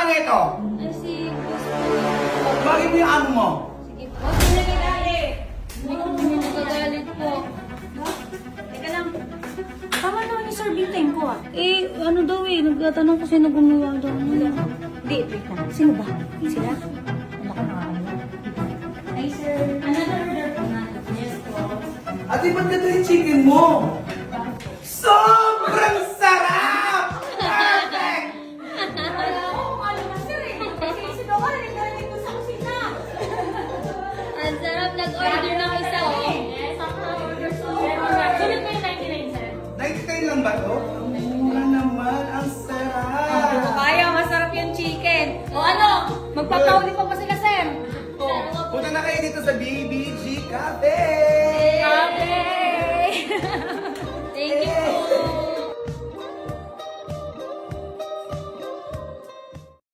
pangit, oh? Ay, si Boss. Bakit mo yung amo mo? Sige po. Huwag niyo nagagalit. Hindi niyo nagagalit po. Teka lang. Tama naman yung serving ko ah. Eh, ano daw eh. Nagtatanong ko sino gumawa daw. Hindi, wait lang. Sino ba? Sila? Ano ko nakakalimutan? Ay, sir. Another order po nga. Yes po. Ate, ba't ganda yung chicken mo? Sobrang sarap! Perfect! Ang sarap nag-order ng isa oh. Sulit mo yung 99, sir. 99 lang ba to? Ang mura naman, ang sarap! Kaya, masarap yung chicken. O ano? Magpapauli pa sila, Sam. Punta na kayo dito sa BBG Cafe!